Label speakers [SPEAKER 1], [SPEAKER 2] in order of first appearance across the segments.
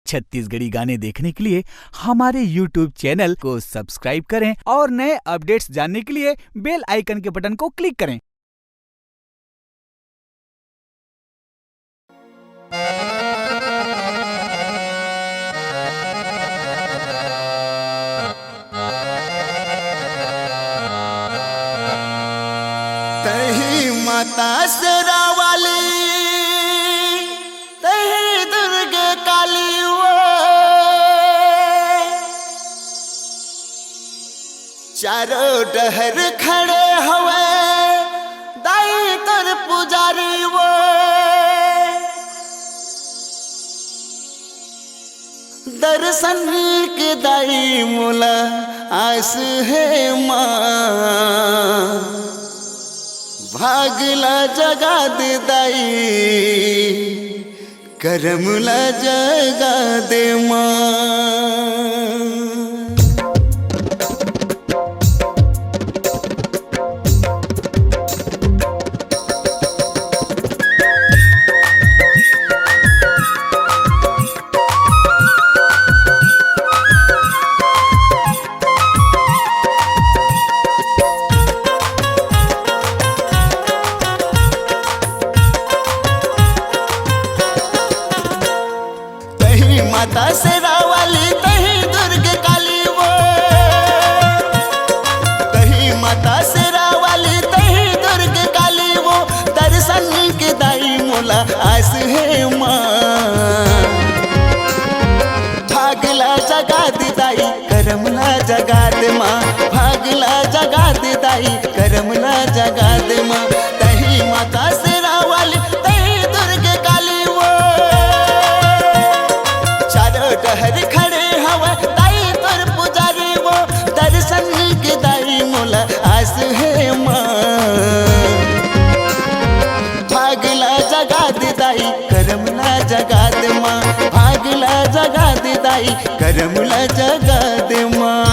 [SPEAKER 1] छत्तीसगढ़ी गाने देखने के लिए हमारे YouTube चैनल को सब्सक्राइब करें और नए अपडेट्स जानने के लिए बेल आइकन के बटन को क्लिक करें।
[SPEAKER 2] तही माता शेरा वाली, तही दुर्गे काली वो, चारों डहर खड़े हवे दाई तर पुजारी वो। दर्शन के दाई मोला आस है माँ, भागला जगा दे दाई करमला जगा दे माँ। माता शेरा वाली तही दुर्गे काली वो, तही माता शेरा वाली तही दुर्गे काली वो। दर्शन के दाई मोला आस है माँ, भागला जगा दे दाई करमला जगा दे माँ, भागला जगा दे दाई करमला जगा दे माँ। तही माता शेरा वाली तही दुर्गे काली वो, डहर खड़े हवा दाई तर पुजारी वो। दर्शन के दाई मोला आस है माँ, भागला जगा दे दाई करमला जगा दे माँ, भागला जगा दे दाई करमला जगा दे माँ।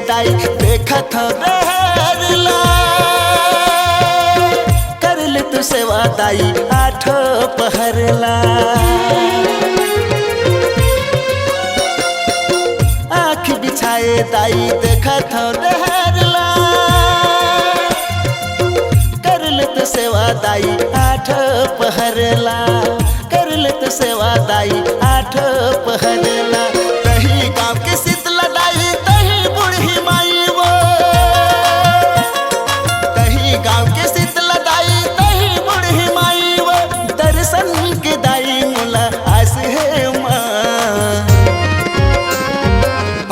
[SPEAKER 2] दाई देखा था बहरला, कर ले तू सेवा दाई आठो पहरला। आँख बिछाए दाई देखा था बहरला, कर ले तू सेवा दाई आठो पहरला, कर ले तू सेवा दाई आठो पहरला। तही गाँव के शीतला दाई तही बूढ़ी माई वो, तही गाँव के शीतला दाई तही बूढ़ी माई वो। दर्शन के दाई मोला आस है माँ,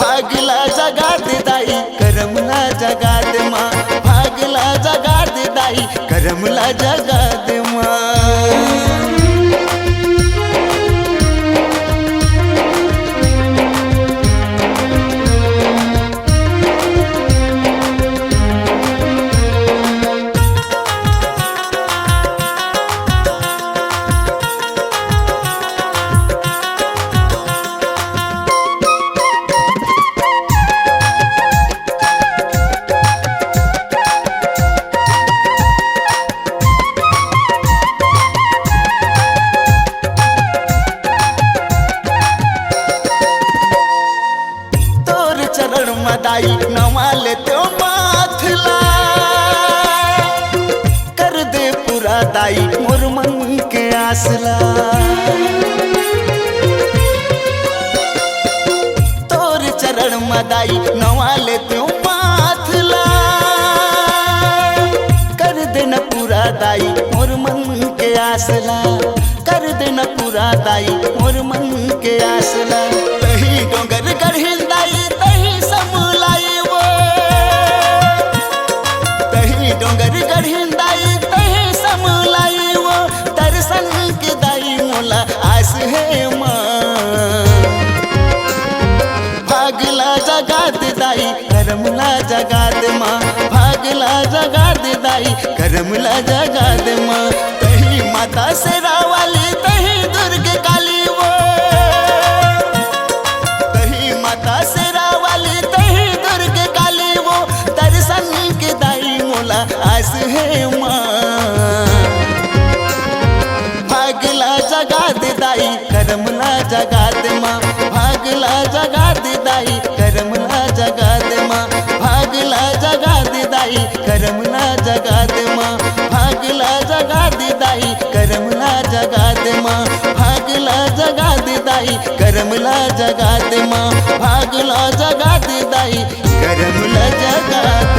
[SPEAKER 2] भागला जगा दे दाई करमला जगा दे माँ, भागला जगा दे दाई करमला जगा दे माँ। दाई नवाले तो माथला, कर दे पूरा दाई मोर मन के आसला। तोर चरण मदाई नवाले तो माथला, कर दे न पूरा दाई मोर मन के आसला, कर दे न पूरा दाई मोर मन के आसला। तही डोंगर गढ़िल दाई तही समलाई वो, तही डोंगर गढ़ जगात माँ भागला जगात दाई करमला जगात माँ तही माता शेरावाली तही दुर्ग काली वो तही माता शेरावाली तही दुर्ग काली वो दर्शन के दाई मोला आस है माँ भागला जगात दाई करमला जगात माँ भागला जगात दाई करमला जगात माँ भागला जगात दाई करमला जगात माँ भागला जगात दाई करमला जगात माँ भागला जगात दाई करमला जगात माँ भागला जगात दाई करमला जगात